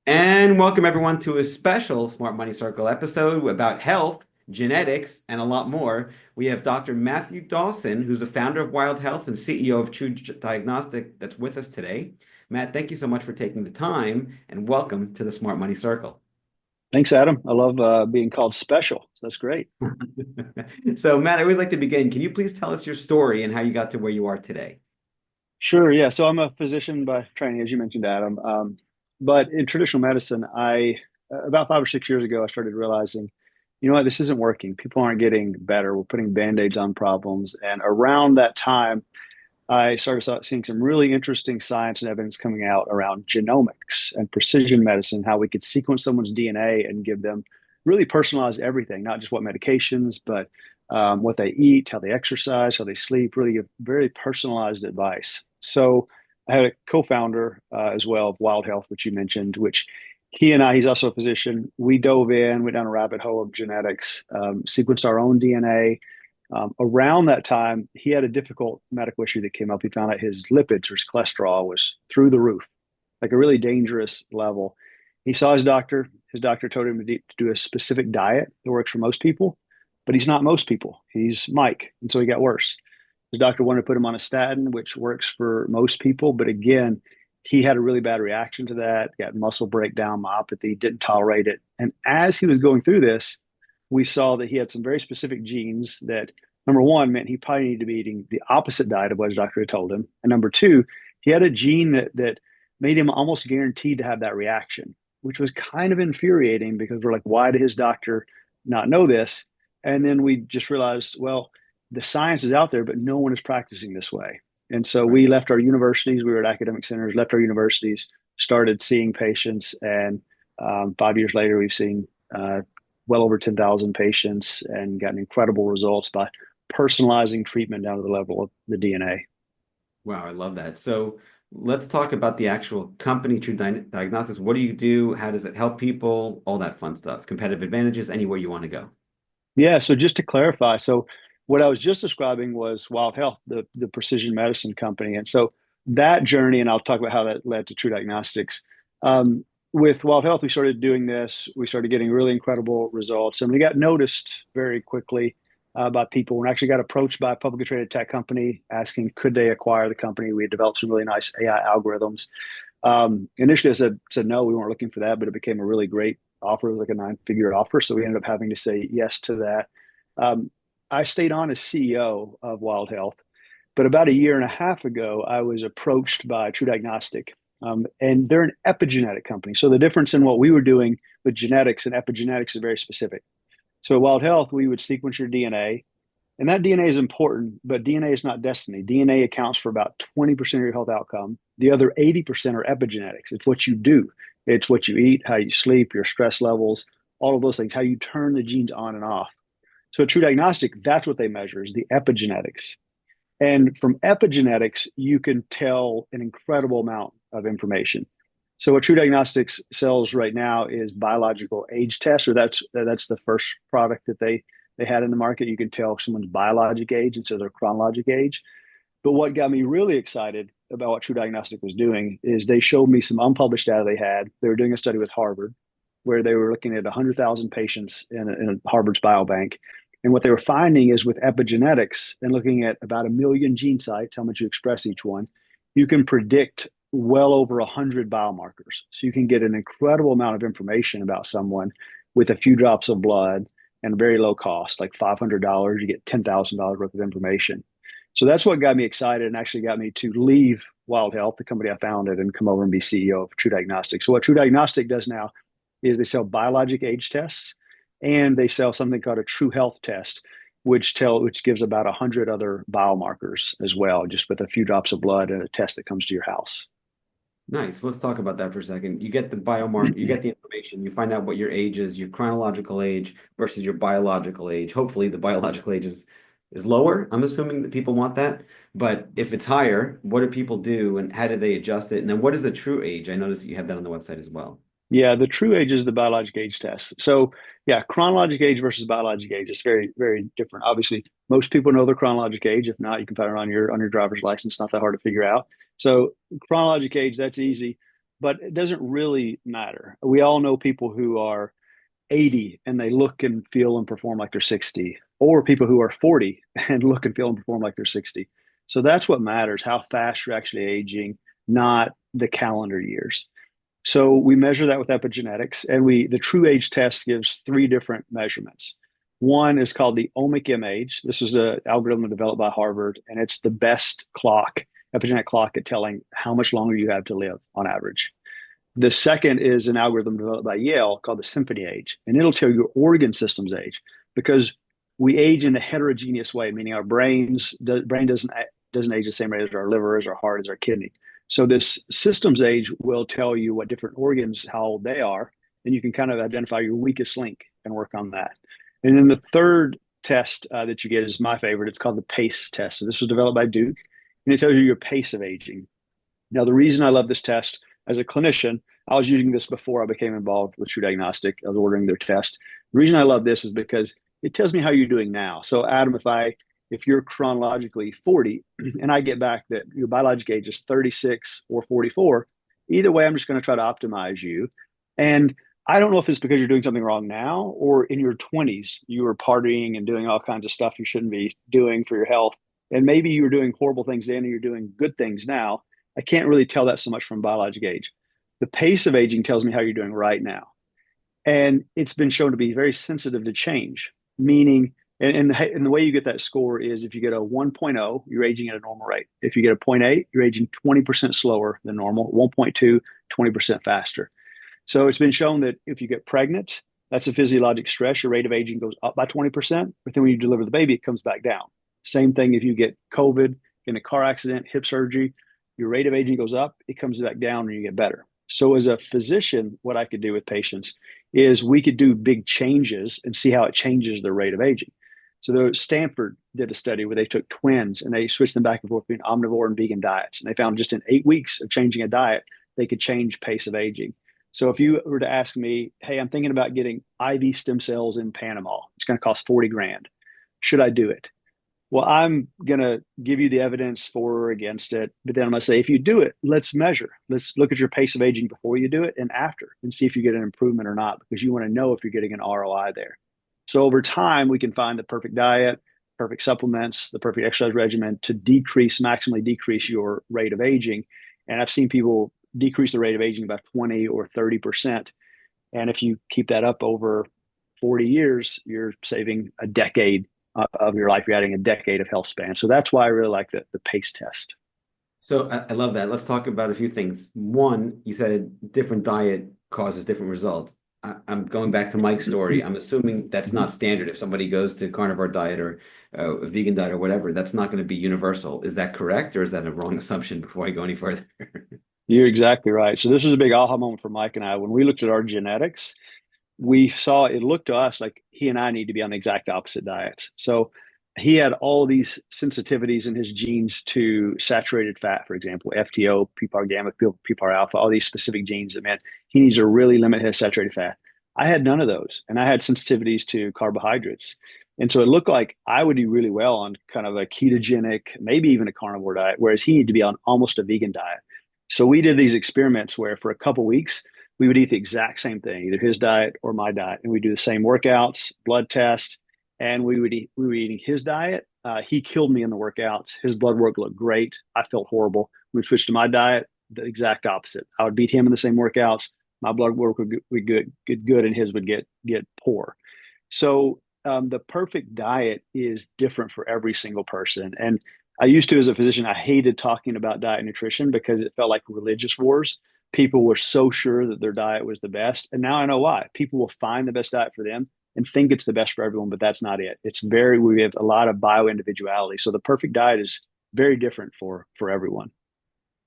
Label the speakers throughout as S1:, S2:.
S1: And welcome everyone to a special Smart Money Circle episode about health, genetics, and a lot more. We have Dr. Matthew Dawson, who's the founder of Wild Health and CEO of TruDiagnostic, that's with us today. Matt, thank you so much for taking the time and welcome to the Smart Money Circle.
S2: Thanks, Adam. I love being called special. So that's great.
S1: So, Matt, I always like to begin. Can you please tell us your story and how you got to where you are today?
S2: Sure. Yeah. So I'm a physician by training, as you mentioned, Adam. But in traditional medicine, about 5 or 6 years ago, I started realizing, you know what, this isn't working. People aren't getting better. We're putting band-aids on problems. And around that time, I started seeing some really interesting science and evidence coming out around genomics and precision medicine, how we could sequence someone's DNA and give them really personalized everything, not just what medications, but what they eat, how they exercise, how they sleep, really give very personalized advice. So I had a co-founder as well of Wild Health, which you mentioned, which he's also a physician. We dove in, went down a rabbit hole of genetics, sequenced our own DNA. Around that time, he had a difficult medical issue that came up. He found out his lipids or his cholesterol was through the roof, like a really dangerous level. He saw his doctor. His doctor told him to do a specific diet that works for most people, but he's not most people. He's Mike. And so he got worse. His doctor wanted to put him on a statin, which works for most people. But again, he had a really bad reaction to that, got muscle breakdown, myopathy, didn't tolerate it. And as he was going through this, we saw that he had some very specific genes that, number one, meant he probably needed to be eating the opposite diet of what his doctor had told him. And number two, he had a gene that made him almost guaranteed to have that reaction, which was kind of infuriating because we're like, why did his doctor not know this? And then we just realized, well, the science is out there, but no one is practicing this way. And so
S1: Right.
S2: we left our universities, we were at academic centers, left our universities, started seeing patients. And 5 years later, we've seen well over 10,000 patients and gotten incredible results by personalizing treatment down to the level of the DNA.
S1: Wow, I love that. So let's talk about the actual company, Diagnostics. What do you do? How does it help people? All that fun stuff. Competitive advantages, anywhere you want to go.
S2: Yeah, so just to clarify, so what I was just describing was Wild Health, the precision medicine company. And so that journey, and I'll talk about how that led to True Diagnostics. With Wild Health, we started doing this. We started getting really incredible results, and we got noticed very quickly by people. We actually got approached by a publicly traded tech company asking could they acquire the company. We had developed some really nice AI algorithms. Initially, I said no, we weren't looking for that, but it became a really great offer, like a nine-figure offer. So we ended up having to say yes to that. Um, I stayed on as CEO of Wild Health, but about a year and a half ago, I was approached by TruDiagnostic, and they're an epigenetic company. So the difference in what we were doing with genetics and epigenetics is very specific. So at Wild Health, we would sequence your DNA, and that DNA is important, but DNA is not destiny. DNA accounts for about 20% of your health outcome. The other 80% are epigenetics. It's what you do, it's what you eat, how you sleep, your stress levels, all of those things, how you turn the genes on and off. So, a true diagnostic, that's what they measure is the epigenetics. And from epigenetics, you can tell an incredible amount of information. So, what True Diagnostics sells right now is biological age tests, or that's the first product that they had in the market. You can tell someone's biologic age instead of their chronologic age. But what got me really excited about what True Diagnostic was doing is they showed me some unpublished data they had. They were doing a study with Harvard where they were looking at 100,000 patients in Harvard's biobank. And what they were finding is with epigenetics and looking at about 1 million gene sites, how much you express each one, you can predict well over 100 biomarkers. So you can get an incredible amount of information about someone with a few drops of blood and very low cost, like $500, you get $10,000 worth of information. So that's what got me excited and actually got me to leave Wild Health, the company I founded, and come over and be CEO of True Diagnostic. So what True Diagnostic does now is they sell biologic age tests and they sell something called a True Health test, which gives about 100 other biomarkers as well, just with a few drops of blood and a test that comes to your house.
S1: Nice. Let's talk about that for a second. You get the biomarker, you get the information, you find out what your age is, your chronological age versus your biological age. Hopefully, the biological age is lower. I'm assuming that people want that. But if it's higher, what do people do and how do they adjust it? And then what is the true age? I noticed that you have that on the website as well.
S2: Yeah, the true age is the biologic age test. So, yeah, chronologic age versus biologic age is very, very different. Obviously, most people know their chronologic age. If not, you can find it on your driver's license. Not that hard to figure out. So, chronologic age, that's easy. but it doesn't really matter. We all know people who are 80 and they look and feel and perform like they're 60, or people who are 40 and look and feel and perform like they're 60. So that's what matters, how fast you're actually aging, not the calendar years. So we measure that with epigenetics, and the true age test gives three different measurements. One is called the omic age. This was an algorithm developed by Harvard, and it's the best clock, epigenetic clock, at telling how much longer you have to live on average. The second is an algorithm developed by Yale called the symphony age, and it'll tell your organ system's age because we age in a heterogeneous way, meaning our brain doesn't age the same rate as our liver, as our heart, as our kidney. So this systems age will tell you what different organs, how old they are, and you can kind of identify your weakest link and work on that. And then the third test that you get is my favorite. It's called the PACE test. So this was developed by Duke, and it tells you your pace of aging. Now, the reason I love this test as a clinician, I was using this before I became involved with TruDiagnostic. I was ordering their test. The reason I love this is because it tells me how you're doing now. So, Adam, if you're chronologically 40 and I get back that your biologic age is 36 or 44, either way, I'm just going to try to optimize you. And I don't know if it's because you're doing something wrong now or in your 20s, you were partying and doing all kinds of stuff you shouldn't be doing for your health. And maybe you were doing horrible things then and you're doing good things now. I can't really tell that so much from biologic age. The pace of aging tells me how you're doing right now. And it's been shown to be very sensitive to change, meaning, and the way you get that score is if you get a 1.0, you're aging at a normal rate. If you get a zero point 0.8, you're aging 20% slower than normal, 1.2, 20% faster. So it's been shown that if you get pregnant, that's a physiologic stress, your rate of aging goes up by 20%, but then when you deliver the baby, it comes back down. Same thing if you get COVID, in a car accident, hip surgery, your rate of aging goes up, it comes back down, and you get better. So, as a physician, what I could do with patients is we could do big changes and see how it changes their rate of aging. So, Stanford did a study where they took twins and they switched them back and forth between omnivore and vegan diets. And they found just in 8 weeks of changing a diet, they could change pace of aging. So, if you were to ask me, hey, I'm thinking about getting IV stem cells in Panama, it's going to cost 40 grand. Should I do it? Well, I'm going to give you the evidence for or against it. But then I'm going to say, if you do it, let's measure. Let's look at your pace of aging before you do it and after and see if you get an improvement or not, because you want to know if you're getting an ROI there. So over time, we can find the perfect diet, perfect supplements, the perfect exercise regimen to maximally decrease your rate of aging. And I've seen people decrease the rate of aging by 20 or 30%. And if you keep that up over 40 years, you're saving a decade of your life. You're adding a decade of health span. So that's why I really like the PACE test.
S1: So I love that. Let's talk about a few things. One, you said different diet causes different results. I'm going back to Mike's story. I'm assuming that's not standard. If somebody goes to carnivore diet or a vegan diet or whatever, that's not going to be universal. Is that correct, or is that a wrong assumption before I go any further?
S2: You're exactly right. So this was a big aha moment for Mike and I. When we looked at our genetics, we saw it looked to us like he and I need to be on the exact opposite diets. So he had all these sensitivities in his genes to saturated fat, for example, FTO, PPAR gamma, PPAR alpha, all these specific genes that meant he needs to really limit his saturated fat. I had none of those, and I had sensitivities to carbohydrates. And so it looked like I would do really well on kind of a ketogenic, maybe even a carnivore diet, whereas he needed to be on almost a vegan diet. So we did these experiments where for a couple of weeks, we would eat the exact same thing, either his diet or my diet, and we do the same workouts, blood test, and we were eating his diet. He killed me in the workouts. His blood work looked great. I felt horrible. We switched to my diet, the exact opposite. I would beat him in the same workouts. My blood work would get good, and his would get poor. So the perfect diet is different for every single person. And I used to, as a physician, I hated talking about diet and nutrition because it felt like religious wars. People were so sure that their diet was the best. And now I know why. People will find the best diet for them and think it's the best for everyone, but that's not it. We have a lot of bio individuality. So the perfect diet is very different for everyone.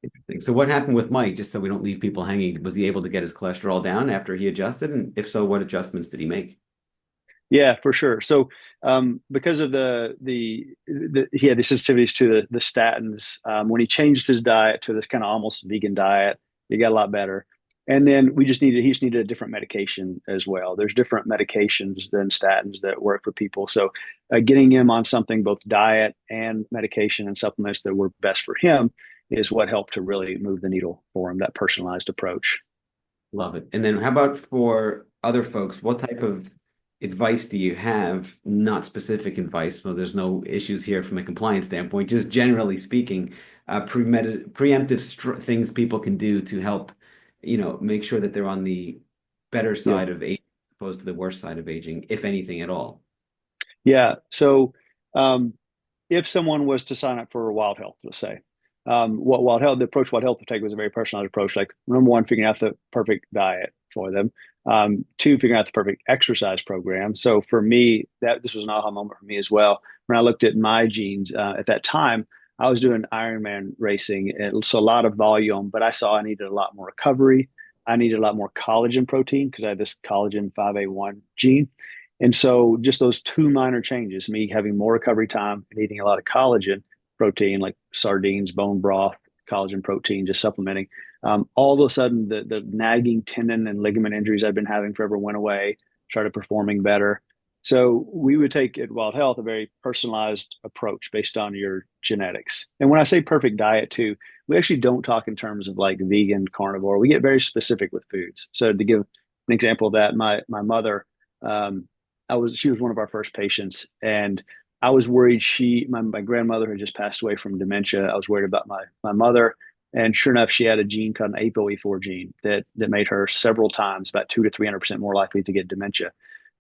S1: Interesting. So what happened with Mike, just so we don't leave people hanging? Was he able to get his cholesterol down after he adjusted? And if so, what adjustments did he make?
S2: Yeah, for sure. So because of he had the sensitivities to the statins, when he changed his diet to this kind of almost vegan diet, he got a lot better. And then he just needed a different medication as well. There's different medications than statins that work for people. So getting him on something, both diet and medication and supplements that were best for him is what helped to really move the needle for him, that personalized approach.
S1: Love it. And then how about for other folks? What type of advice do you have? Not specific advice, so there's no issues here from a compliance standpoint, just generally speaking, preemptive things people can do to help, make sure that they're on the better
S2: Yeah.
S1: side of aging as opposed to the worst side of aging, if anything at all.
S2: Yeah. So um, if someone was to sign up for Wild Health, let's say, what Wild Health, the approach Wild Health would take was a very personalized approach. Like number one, figuring out the perfect diet for them. Two, figuring out the perfect exercise program. So for me, that this was an aha moment for me as well. When I looked at my genes at that time, I was doing Ironman racing, and so a lot of volume, but I saw I needed a lot more recovery. I needed a lot more collagen protein because I had this collagen 5A1 gene. And so just those two minor changes, me having more recovery time and eating a lot of collagen protein like sardines, bone broth, collagen protein, just supplementing, all of a sudden the nagging tendon and ligament injuries I've been having forever went away, started performing better. So we would take at Wild Health a very personalized approach based on your genetics. And when I say perfect diet too, we actually don't talk in terms of like vegan, carnivore. We get very specific with foods. So to give an example of that, my mother, um, she was one of our first patients, and I was worried my grandmother had just passed away from dementia. I was worried about my mother, and sure enough, she had a gene called an ApoE4 gene that made her several times about 2 to 300% more likely to get dementia.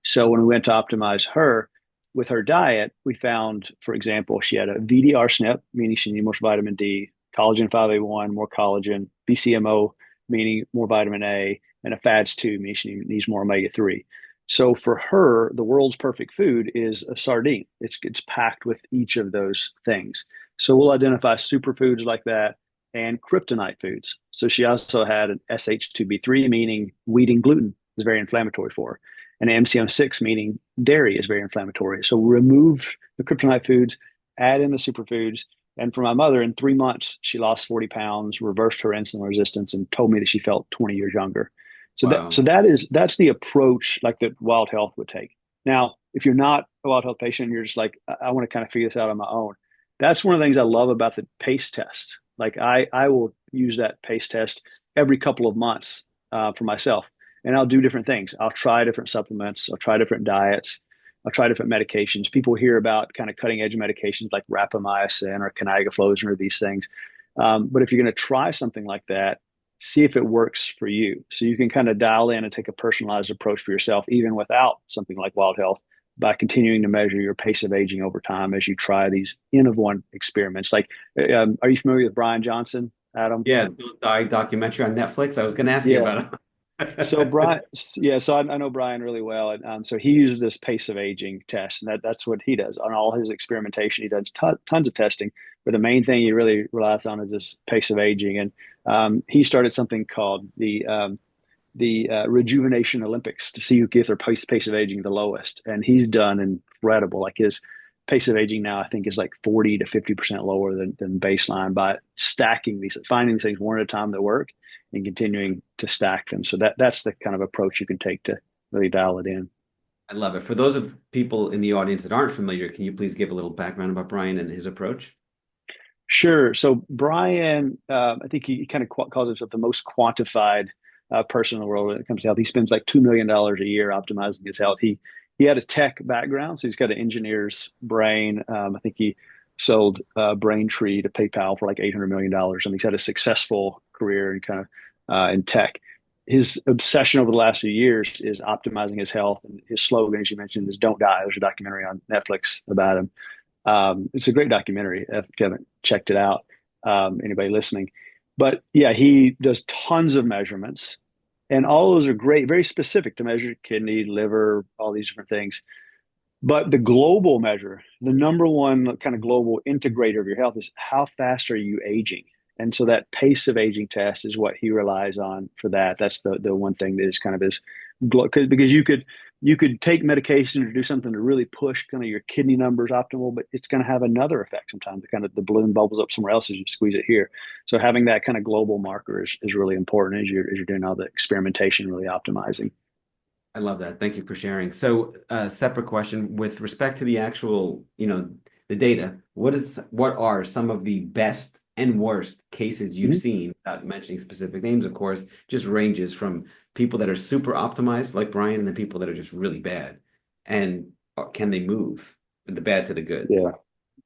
S2: So when we went to optimize her with her diet, we found, for example, she had a VDR SNP, meaning she needed more vitamin D, collagen 5A1, more collagen, BCMO, meaning more vitamin A, and a FADS2, meaning she needs more omega 3. So for her, the world's perfect food is a sardine. It's packed with each of those things. So we'll identify superfoods like that and kryptonite foods. So she also had an SH2B3, meaning wheat and gluten is very inflammatory for her, and MCM6, meaning dairy is very inflammatory. So remove the kryptonite foods, add in the superfoods. And for my mother, in 3 months, she lost 40 pounds, reversed her insulin resistance, and told me that she felt 20 years younger.
S1: Wow.
S2: That's the approach like that Wild Health would take. Now, if you're not a Wild Health patient, and you're just like, I want to kind of figure this out on my own. That's one of the things I love about the PACE test. Like I will use that PACE test every couple of months for myself, and I'll do different things. I'll try different supplements. I'll try different diets. I'll try different medications. People hear about kind of cutting edge medications like rapamycin or canagliflozin or these things. But if you're going to try something like that, see if it works for you. So you can kind of dial in and take a personalized approach for yourself, even without something like Wild Health, by continuing to measure your pace of aging over time as you try these N of one experiments. Like, are you familiar with Brian Johnson, Adam?
S1: Yeah, Don't Die documentary on Netflix. I was going to ask you
S2: Yeah.
S1: about
S2: So
S1: it.
S2: Brian, yeah, so I know Brian really well, and so he uses this pace of aging test, and that's what he does on all his experimentation. He does tons of testing, but the main thing he really relies on is this pace of aging. And he started something called the Rejuvenation Olympics to see who gets their pace of aging the lowest, and he's done incredible. Like his pace of aging now, I think, is like 40 to 50% lower than baseline by stacking these, finding these things one at a time that work and continuing to stack them. So that's the kind of approach you can take to really dial it in.
S1: I love it. For those of people in the audience that aren't familiar, can you please give a little background about Brian and his approach?
S2: Sure. So Brian, I think he kind of calls himself the most quantified person in the world when it comes to health. He spends like $2 million a year optimizing his health. He had a tech background, so he's got an engineer's brain. I think he sold Braintree to PayPal for like $800 million, and he's had a successful career in kind of in tech. His obsession over the last few years is optimizing his health, and his slogan, as you mentioned, is "Don't die." There's a documentary on Netflix about him. It's a great documentary if you haven't checked it out, anybody listening. But yeah, he does tons of measurements, and all those are great, very specific to measure kidney, liver, all these different things. But the global measure, the number one kind of global integrator of your health is how fast are you aging? And so that pace of aging test is what he relies on for that. That's the one thing that is kind of his because you could take medication or do something to really push kind of your kidney numbers optimal, but it's going to have another effect sometimes. The kind of the balloon bubbles up somewhere else as you squeeze it here. So having that kind of global marker is really important as you're doing all the experimentation, really optimizing.
S1: I love that. Thank you for sharing. So, separate question with respect to the actual, the data. What are some of the best and worst cases you've
S2: Mhm.
S1: seen, without mentioning specific names, of course, just ranges from people that are super optimized, like Brian, and the people that are just really bad. And can they move the bad to the good?
S2: Yeah.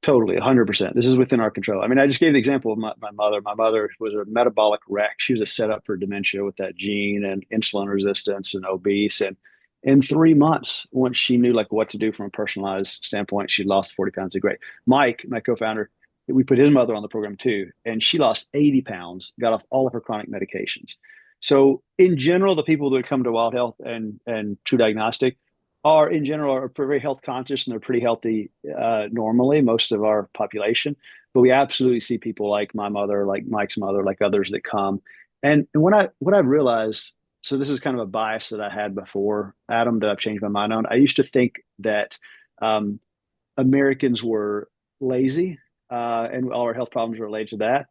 S2: Totally, 100%. This is within our control. I mean, I just gave the example of my mother. My mother was a metabolic wreck. She was a setup for dementia with that gene and insulin resistance and obese. And in 3 months, once she knew like what to do from a personalized standpoint, she lost 40 pounds. Great. Mike, my co-founder, we put his mother on the program too, and she lost 80 pounds, got off all of her chronic medications. So in general, the people that come to Wild Health and True Diagnostic are in general are very health conscious and they're pretty healthy normally, most of our population. But we absolutely see people like my mother, like Mike's mother, like others that come. And what I realized, so this is kind of a bias that I had before, Adam, that I've changed my mind on. I used to think that um, Americans were lazy and all our health problems are related to that.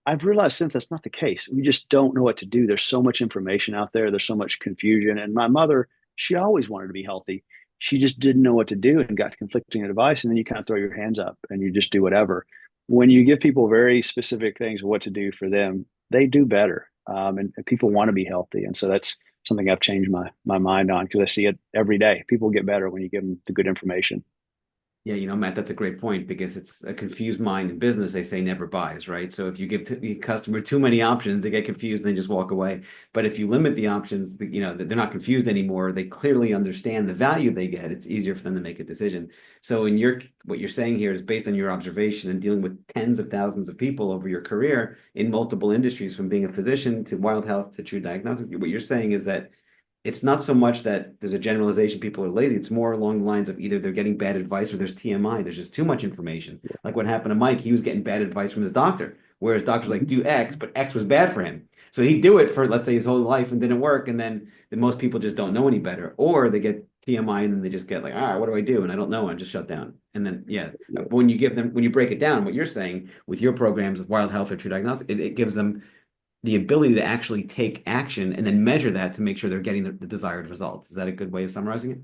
S2: I've realized since that's not the case. We just don't know what to do. There's so much information out there. There's so much confusion. And my mother, she always wanted to be healthy. She just didn't know what to do and got conflicting advice. And then you kind of throw your hands up and you just do whatever. When you give people very specific things of what to do for them, they do better. And people want to be healthy. And so that's something I've changed my mind on because I see it every day. People get better when you give them the good information.
S1: Yeah, Matt, that's a great point because it's a confused mind in business. They say never buys, right? So if you give the customer too many options, they get confused and they just walk away. But if you limit the options, they're not confused anymore. They clearly understand the value they get. It's easier for them to make a decision. So what you're saying here is based on your observation and dealing with tens of thousands of people over your career in multiple industries, from being a physician to Wild Health to True Diagnostic. What you're saying is that it's not so much that there's a generalization people are lazy. It's more along the lines of either they're getting bad advice or there's TMI. There's just too much information. Like what happened to Mike, he was getting bad advice from his doctor, whereas doctor's like,
S2: Mhm.
S1: do X, but X was bad for him. So he'd do it for, let's say, his whole life and didn't work. And then most people just don't know any better. Or they get TMI and then they just get like, all right, what do I do? And I don't know. I just shut down. And then, yeah,
S2: Yeah.
S1: when you break it down, what you're saying with your programs of Wild Health or True Diagnostic, it gives them the ability to actually take action and then measure that to make sure they're getting the desired results. Is that a good way of summarizing it?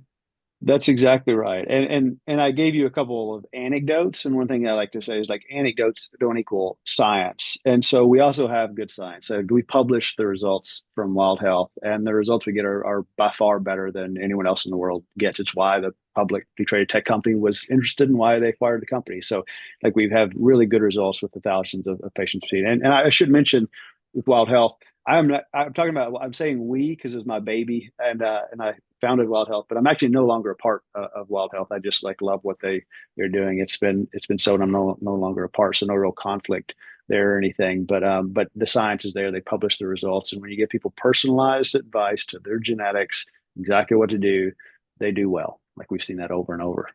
S2: That's exactly right. And I gave you a couple of anecdotes. And one thing I like to say is like anecdotes don't equal science. And so we also have good science. So we publish the results from Wild Health, and the results we get are by far better than anyone else in the world gets. It's why the publicly traded tech company was interested in why they acquired the company. So like we have really good results with the thousands of patients seen. And I should mention with Wild Health, I'm talking about, I'm saying we because it's my baby and I founded Wild Health, but I'm actually no longer a part of Wild Health. I just like love what they're doing. It's been sold. I'm no longer a part, so no real conflict there or anything. But the science is there. They publish the results, and when you give people personalized advice to their genetics, exactly what to do, they do well. Like we've seen that over and over.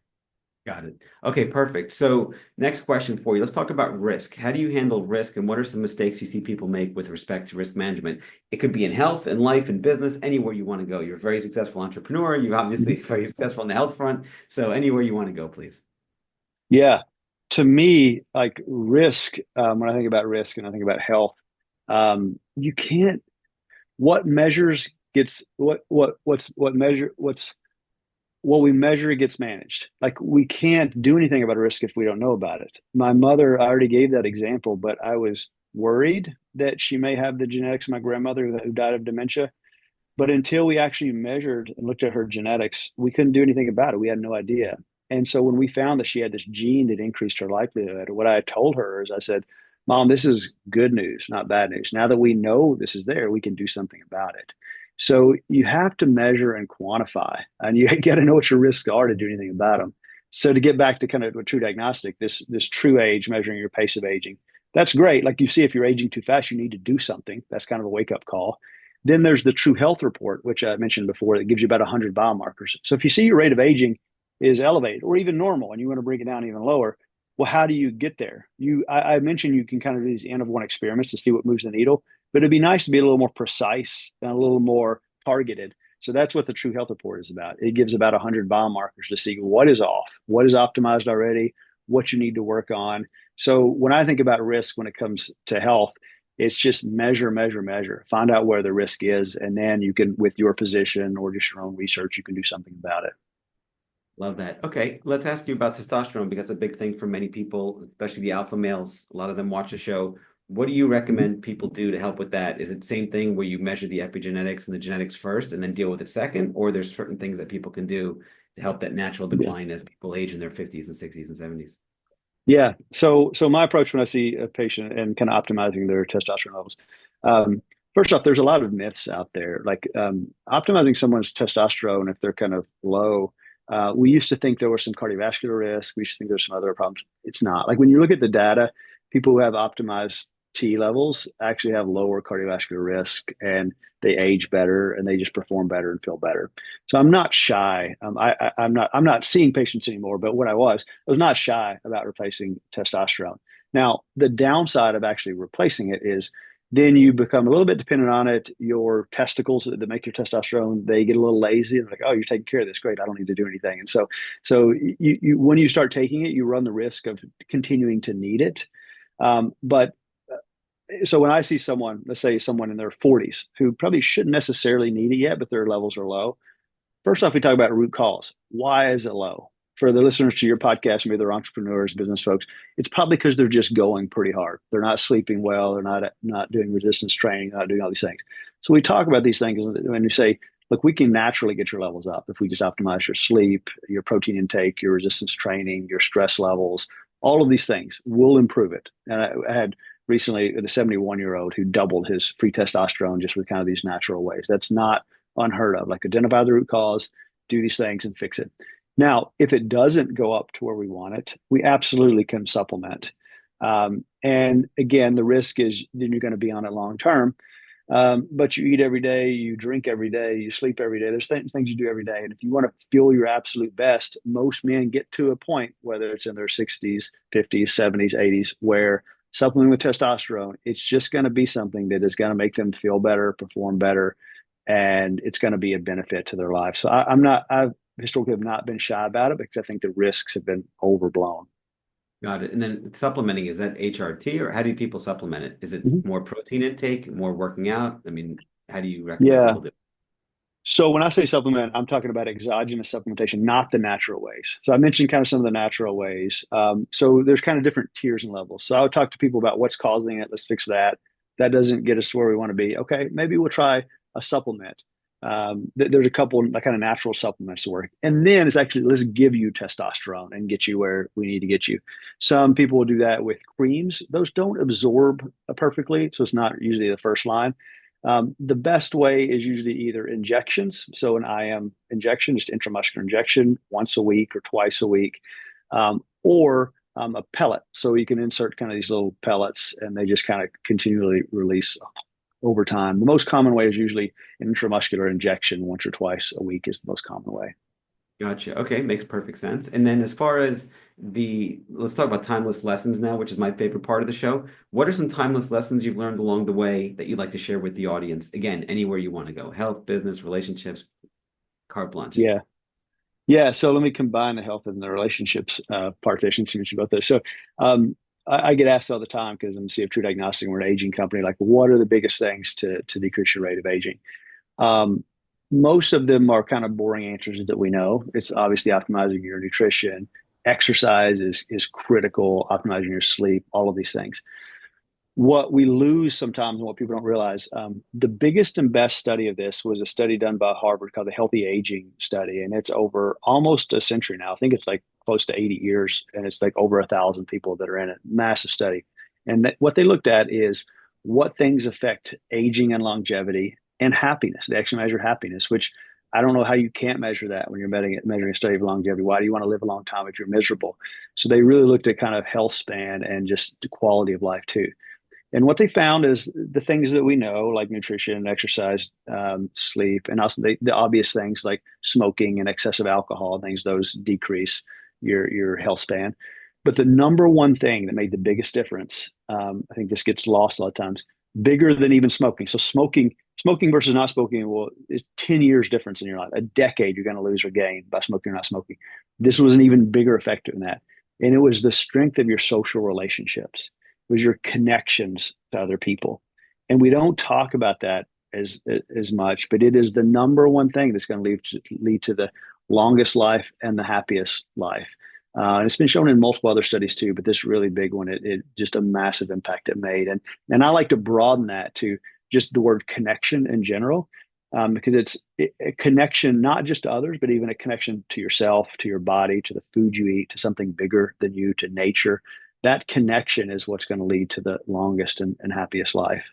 S1: Got it. Okay, perfect. So next question for you. Let's talk about risk. How do you handle risk and what are some mistakes you see people make with respect to risk management? It could be in health and life and business, anywhere you want to go. You're a very successful entrepreneur. You're obviously very successful in the health front. So anywhere you want to go, please.
S2: Yeah, to me, like risk. When I think about risk and I think about health, you can't. What measures gets what measure what's what we measure gets managed. Like we can't do anything about a risk if we don't know about it. My mother, I already gave that example, but I was worried that she may have the genetics of my grandmother who died of dementia. But until we actually measured and looked at her genetics, we couldn't do anything about it. We had no idea. And so when we found that she had this gene that increased her likelihood, what I told her is I said, Mom, this is good news, not bad news. Now that we know this is there, we can do something about it. So you have to measure and quantify, and you got to know what your risks are to do anything about them. So to get back to kind of a true diagnostic, this true age, measuring your pace of aging, that's great. Like you see, if you're aging too fast, you need to do something. That's kind of a wake up call. Then there's the True Health Report, which I mentioned before, that gives you about 100 biomarkers. So if you see your rate of aging is elevated or even normal and you want to bring it down even lower, well, how do you get there? I mentioned you can kind of do these N of one experiments to see what moves the needle, but it'd be nice to be a little more precise and a little more targeted. So that's what the True Health Report is about. It gives about 100 biomarkers to see what is off, what is optimized already, what you need to work on. So when I think about risk when it comes to health, it's just measure, measure, measure. Find out where the risk is, and then you can, with your position or just your own research, you can do something about it.
S1: Love that. Okay, let's ask you about testosterone because it's a big thing for many people, especially the alpha males. A lot of them watch the show What do you
S2: Mhm.
S1: recommend people do to help with that? Is it the same thing where you measure the epigenetics and the genetics first and then deal with it second? Or there's certain things that people can do to help that natural
S2: Yeah.
S1: decline as people age in their 50s and 60s and 70s?
S2: Yeah. So my approach when I see a patient and kind of optimizing their testosterone levels, um, first off, there's a lot of myths out there. Like optimizing someone's testosterone if they're kind of low. We used to think there was some cardiovascular risk. We used to think there's some other problems. It's not. Like when you look at the data, people who have optimized T levels actually have lower cardiovascular risk and they age better and they just perform better and feel better. So I'm not shy. I'm not seeing patients anymore, but when I was not shy about replacing testosterone. Now, the downside of actually replacing it is then you become a little bit dependent on it. Your testicles that make your testosterone, they get a little lazy and like, oh, you're taking care of this. Great. I don't need to do anything. And so when you start taking it, you run the risk of continuing to need it. But so when I see someone, let's say someone in their 40s who probably shouldn't necessarily need it yet, but their levels are low. First off, we talk about root cause. Why is it low? For the listeners to your podcast, maybe they're entrepreneurs, business folks, it's probably because they're just going pretty hard. They're not sleeping well. They're not doing resistance training, not doing all these things. So we talk about these things when we say, look, we can naturally get your levels up if we just optimize your sleep, your protein intake, your resistance training, your stress levels, all of these things will improve it. And I had recently a 71-year-old who doubled his free testosterone just with kind of these natural ways. That's not unheard of. Like identify the root cause, do these things, and fix it. Now, if it doesn't go up to where we want it, we absolutely can supplement. And again, the risk is then you're going to be on it long term. But you eat every day, you drink every day, you sleep every day. There's things you do every day. And if you want to feel your absolute best, most men get to a point, whether it's in their 60s, 50s, 70s, 80s, where supplementing with testosterone, it's just going to be something that is going to make them feel better, perform better, and it's going to be a benefit to their life. So I've historically have not been shy about it because I think the risks have been overblown.
S1: Got it. And then supplementing, is that HRT or how do people supplement it? Is it
S2: Mhm.
S1: more protein intake, more working out? I mean, how do you recommend
S2: Yeah.
S1: people do it?
S2: So when I say supplement, I'm talking about exogenous supplementation, not the natural ways. So I mentioned kind of some of the natural ways. So there's kind of different tiers and levels. So I would talk to people about what's causing it. Let's fix that. That doesn't get us to where we want to be. Okay, maybe we'll try a supplement. There's a couple like kind of natural supplements to work, and then it's actually let's give you testosterone and get you where we need to get you. Some people will do that with creams. Those don't absorb perfectly, so it's not usually the first line. The best way is usually either injections, so an IM injection, just intramuscular injection once a week or twice a week, or a pellet. So you can insert kind of these little pellets and they just kind of continually release over time. The most common way is usually an intramuscular injection once or twice a week is the most common way.
S1: Gotcha. Okay, makes perfect sense. And then as far as let's talk about timeless lessons now, which is my favorite part of the show. What are some timeless lessons you've learned along the way that you'd like to share with the audience? Again, anywhere you want to go, health, business, relationships, carte blanche.
S2: Yeah. Yeah, so let me combine the health and the relationships partition since you mentioned both those. So I get asked all the time because I'm CEO of TruDiagnostic, we're an aging company, like what are the biggest things to decrease your rate of aging? Um, Most of them are kind of boring answers that we know. It's obviously optimizing your nutrition. Exercise is critical, optimizing your sleep, all of these things. What we lose sometimes and what people don't realize, the biggest and best study of this was a study done by Harvard called the Healthy Aging Study. And it's over almost a century now. I think it's like close to 80 years and it's like over 1,000 people that are in it. Massive study. And what they looked at is what things affect aging and longevity and happiness. They actually measure happiness, which I don't know how you can't measure that when you're measuring a study of longevity. Why do you want to live a long time if you're miserable? So they really looked at kind of health span and just the quality of life too. And what they found is the things that we know, like nutrition, exercise, sleep, and also the obvious things like smoking and excessive alcohol, things those decrease your health span. But the number one thing that made the biggest difference, I think this gets lost a lot of times, bigger than even smoking. So smoking versus not smoking will is 10 years difference in your life. A decade you're going to lose or gain by smoking or not smoking. This was an even bigger effect than that. And it was the strength of your social relationships was your connections to other people. And we don't talk about that as much, but it is the number one thing that's going to lead to the longest life and the happiest life. And it's been shown in multiple other studies too, but this really big one, it just a massive impact it made. And I like to broaden that to just the word connection in general, because it's a connection not just to others, but even a connection to yourself, to your body, to the food you eat, to something bigger than you, to nature. That connection is what's going to lead to the longest and happiest life.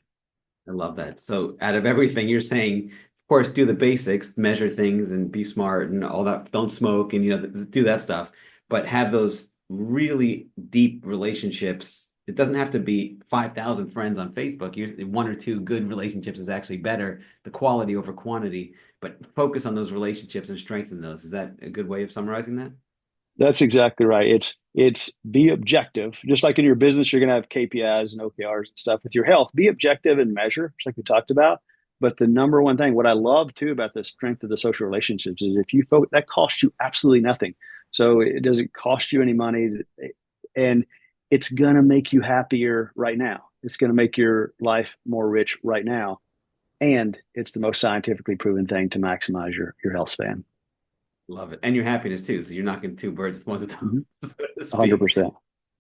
S1: I love that. So out of everything you're saying, of course, do the basics, measure things and be smart and all that. Don't smoke and do that stuff, but have those really deep relationships. It doesn't have to be 5,000 friends on Facebook. One or two good relationships is actually better, the quality over quantity, but focus on those relationships and strengthen those. Is that a good way of summarizing that?
S2: That's exactly right. It's be objective. Just like in your business, you're going to have KPIs and OKRs and stuff. With your health, be objective and measure, just like we talked about. But the number one thing, what I love too about the strength of the social relationships is if you focus, that costs you absolutely nothing. So it doesn't cost you any money, and it's going to make you happier right now. It's going to make your life more rich right now, and it's the most scientifically proven thing to maximize your health span.
S1: Love it. And your happiness too. So you're knocking two birds with one stone,
S2: Mm-hmm.
S1: so to speak.
S2: 100%.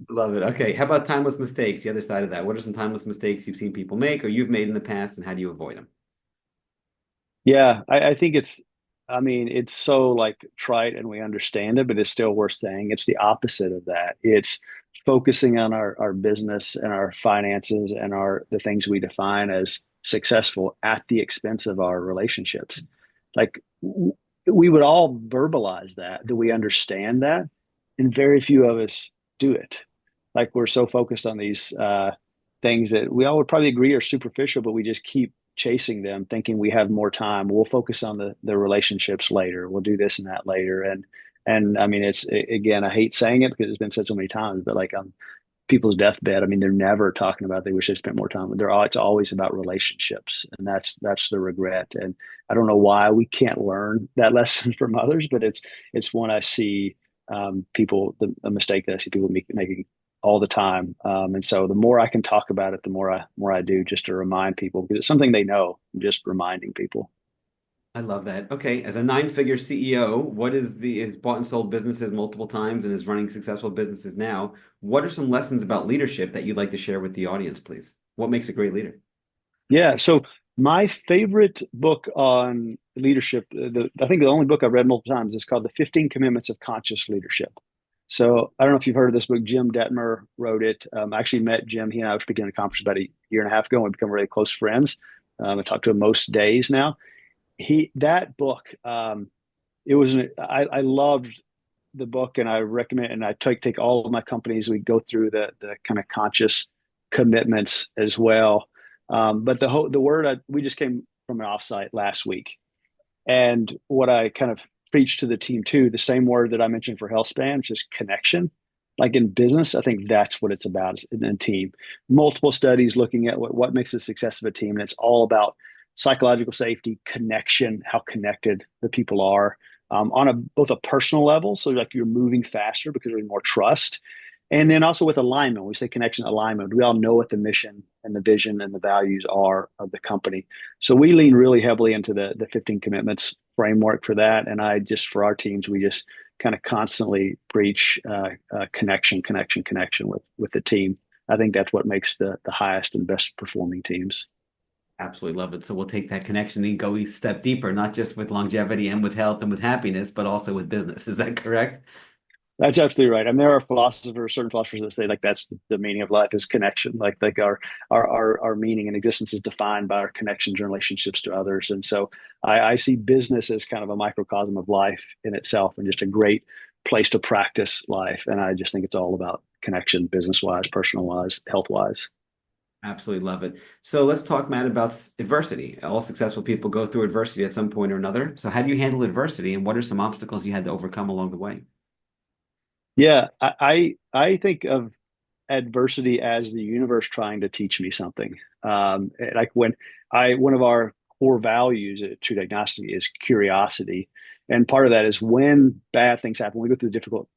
S1: Love it. Okay. How about timeless mistakes? The other side of that. What are some timeless mistakes you've seen people make or you've made in the past, and how do you avoid them?
S2: Yeah, I think I mean, it's so like trite and we understand it, but it's still worth saying. It's the opposite of that. It's focusing on our business and our finances and the things we define as successful at the expense of our relationships. Like we would all verbalize that we understand that, and very few of us do it. Like we're so focused on these things that we all would probably agree are superficial, but we just keep chasing them, thinking we have more time. We'll focus on the relationships later. We'll do this and that later. And I mean, it's again, I hate saying it because it's been said so many times, but like on people's deathbed, I mean, they're never talking about they wish they spent more time. It's always about relationships, and that's the regret. And I don't know why we can't learn that lesson from others, but it's one I see people a mistake that I see people making all the time. And so the more I can talk about it, the more I do just to remind people because it's something they know. Just reminding people.
S1: I love that. Okay. As a nine-figure CEO, has bought and sold businesses multiple times and is running successful businesses now. What are some lessons about leadership that you'd like to share with the audience, please? What makes a great leader?
S2: Yeah. So my favorite book on leadership, I think the only book I've read multiple times is called The 15 Commitments of Conscious Leadership. So I don't know if you've heard of this book. Jim Detmer wrote it. I actually met Jim. He and I were speaking at a conference about a year and a half ago, and we've become really close friends. I talk to him most days now. That book, I loved the book, and I recommend. And I take all of my companies. We go through the kind of conscious commitments as well. But the word we just came from an offsite last week, and what I kind of preach to the team too, the same word that I mentioned for healthspan, which is connection. Like in business, I think that's what it's about in a team. Multiple studies looking at what makes the success of a team, and it's all about psychological safety, connection, how connected the people are on both a personal level. So like you're moving faster because there's more trust, and then also with alignment. We say connection, alignment. We all know what the mission and the vision and the values are of the company. So we lean really heavily into the 15 commitments framework for that. And I just, for our teams, we just kind of constantly preach connection, connection, connection with the team. I think that's what makes the highest and best performing teams.
S1: Absolutely love it. So we'll take that connection and go a step deeper, not just with longevity and with health and with happiness, but also with business. Is that correct?
S2: That's absolutely right. I mean, there are certain philosophers that say like that's the meaning of life is connection. Like our meaning and existence is defined by our connections and relationships to others. And so I see business as kind of a microcosm of life in itself and just a great place to practice life. And I just think it's all about connection, business wise, personal wise, health wise.
S1: Absolutely love it. So let's talk, Matt, about adversity. All successful people go through adversity at some point or another. So how do you handle adversity and what are some obstacles you had to overcome along the way?
S2: Yeah, I think of adversity as the universe trying to teach me something. Like when one of our core values at True Diagnostic is curiosity, and part of that is when bad things happen, we go through difficult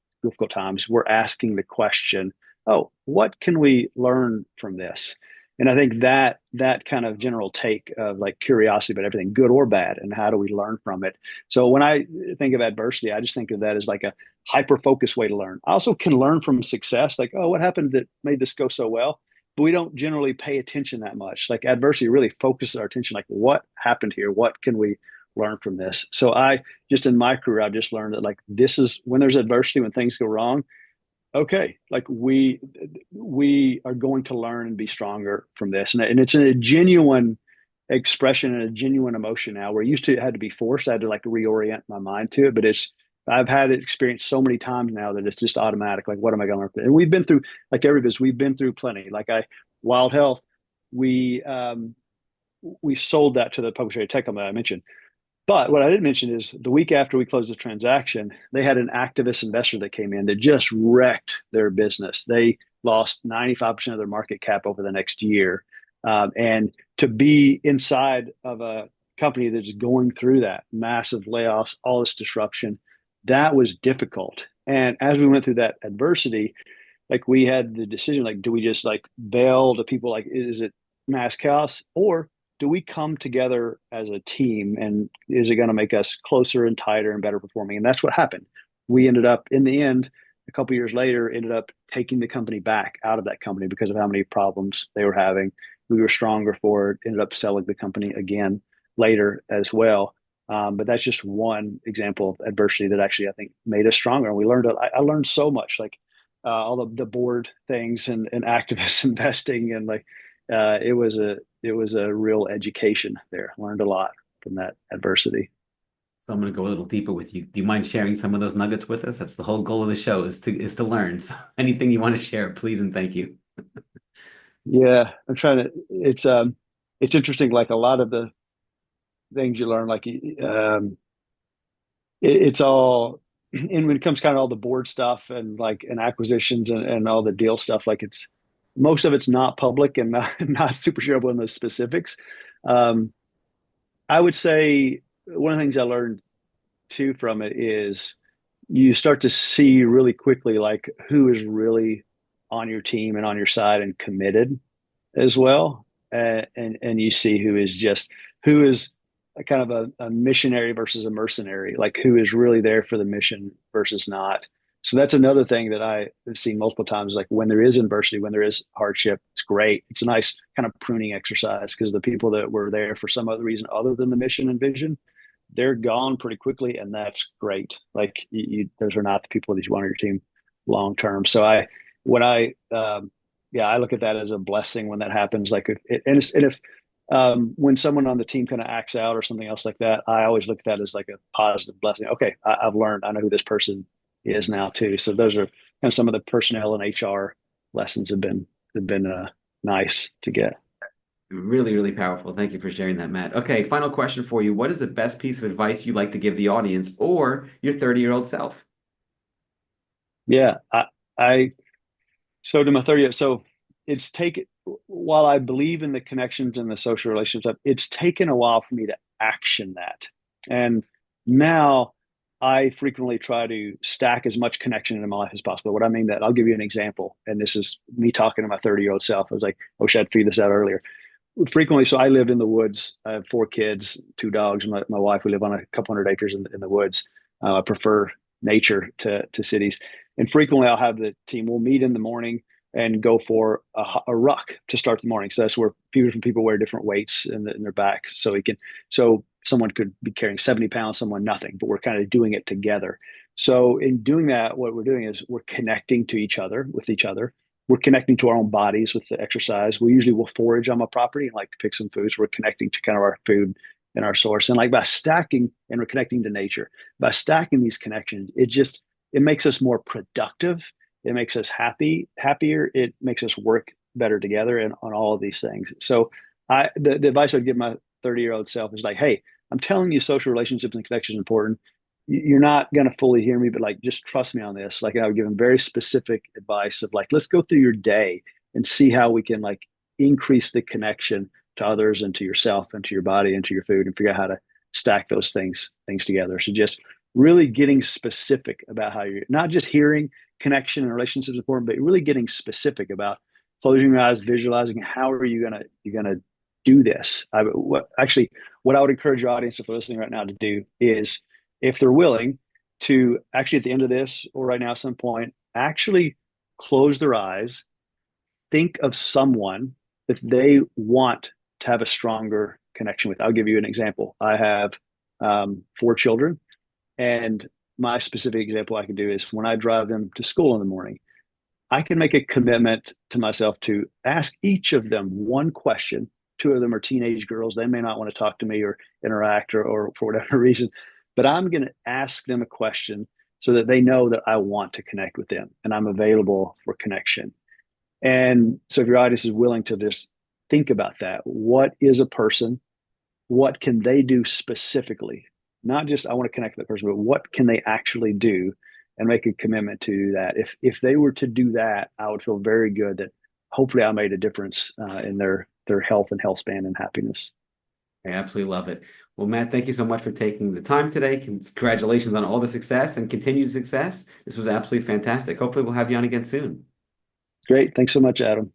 S2: times. We're asking the question, "Oh, what can we learn from this?" And I think that kind of general take of like curiosity about everything, good or bad, and how do we learn from it. So when I think of adversity, I just think of that as like a hyper focused way to learn. I also can learn from success, like, oh, what happened that made this go so well? But we don't generally pay attention that much. Like adversity really focuses our attention, like what happened here? What can we learn from this? So I just in my career, I've just learned that like this is when there's adversity, when things go wrong, okay, like we are going to learn and be stronger from this, and it's a genuine expression and a genuine emotion now. Where used to it had to be forced, I had to like reorient my mind to it, but it's I've had it experienced so many times now that it's just automatic. Like, what am I going to learn? And we've been through like every business, we've been through plenty. Like Wild Health, we we sold that to the publisher tech company I mentioned. But what I didn't mention is the week after we closed the transaction, they had an activist investor that came in that just wrecked their business. They lost 95% of their market cap over the next year. And to be inside of a company that's going through that massive layoffs, all this disruption, that was difficult. And as we went through that adversity, like we had the decision, like, do we just like bail to people? Like, is it mass chaos, or do we come together as a team, and is it going to make us closer and tighter and better performing? And that's what happened. We ended up in the end, a couple of years later, ended up taking the company back out of that company because of how many problems they were having. We were stronger for it, ended up selling the company again later as well. But that's just one example of adversity that actually I think made us stronger. And we learned, I learned so much, like all the board things and activist investing, and like it was a real education there. Learned a lot from that adversity.
S1: So I'm going to go a little deeper with you. Do you mind sharing some of those nuggets with us? That's the whole goal of the show is to learn. So anything you want to share, please and thank you.
S2: Yeah, I'm trying to. It's interesting. Like a lot of the things you learn, like it's all, and when it comes kind of all the board stuff and like and acquisitions and all the deal stuff, like it's most of it's not public and not not super shareable in the specifics. Um, I would say one of the things I learned too from it is you start to see really quickly like who is really on your team and on your side and committed as well. And you see who is a kind of a missionary versus a mercenary, like who is really there for the mission versus not. So that's another thing that I have seen multiple times. Like when there is adversity, when there is hardship, it's great. It's a nice kind of pruning exercise because the people that were there for some other reason other than the mission and vision, they're gone pretty quickly, and that's great. Like those are not the people that you want on your team long term. So when yeah, I look at that as a blessing when that happens. Like if when someone on the team kind of acts out or something else like that, I always look at that as like a positive blessing. Okay, I've learned. I know who this person is now too. So those are kind of some of the personnel and HR lessons have been nice to get.
S1: Really, really powerful. Thank you for sharing that, Matt. Okay, final question for you. What is the best piece of advice you'd like to give the audience or your 30-year-old self?
S2: Yeah, I so to my 30th, so it's taken, while I believe in the connections and the social relationships, it's taken a while for me to action that. And now I frequently try to stack as much connection into my life as possible. What I mean that I'll give you an example. And this is me talking to my 30-year-old self. I was like, I wish I'd figured this out earlier. Frequently, so I live in the woods. I have four kids, two dogs, and my wife. We live on a couple hundred acres in the woods. I prefer nature to cities. And frequently, I'll have the team. We'll meet in the morning and go for a ruck to start the morning. So that's where different people wear different weights in their back. So we can, so someone could be carrying 70 pounds, someone nothing, but we're kind of doing it together. So in doing that, what we're doing is we're connecting to each other with each other. We're connecting to our own bodies with the exercise. We usually will forage on my property and like to pick some foods. We're connecting to kind of our food and our source. And like by stacking and we're connecting to nature, by stacking these connections, it makes us more productive. It makes us happier. It makes us work better together and on all of these things. So the advice I'd give my 30-year-old self is like, hey, I'm telling you social relationships and connections are important. You're not going to fully hear me, but like, just trust me on this. Like I would give him very specific advice of like, let's go through your day and see how we can like increase the connection to others and to yourself and to your body and to your food and figure out how to stack those things together. So just really getting specific about how you're not just hearing connection and relationships is important, but really getting specific about closing your eyes, visualizing how are you gonna do this. What I would encourage your audience, if they're listening right now, to do is, if they're willing, to actually at the end of this or right now at some point, actually close their eyes, think of someone that they want to have a stronger connection with. I'll give you an example. I have 4 children, and my specific example I can do is when I drive them to school in the morning, I can make a commitment to myself to ask each of them one question. 2 of them are teenage girls. They may not want to talk to me or interact or for whatever reason, but I'm going to ask them a question so that they know that I want to connect with them and I'm available for connection. And so if your audience is willing to just think about that, what is a person? What can they do specifically? Not just I want to connect with that person, but what can they actually do and make a commitment to that. If they were to do that, I would feel very good that hopefully I made a difference in their health and health span and happiness.
S1: I absolutely love it. Well, Matt, thank you so much for taking the time today. Congratulations on all the success and continued success. This was absolutely fantastic. Hopefully, we'll have you on again soon.
S2: Great. Thanks so much, Adam.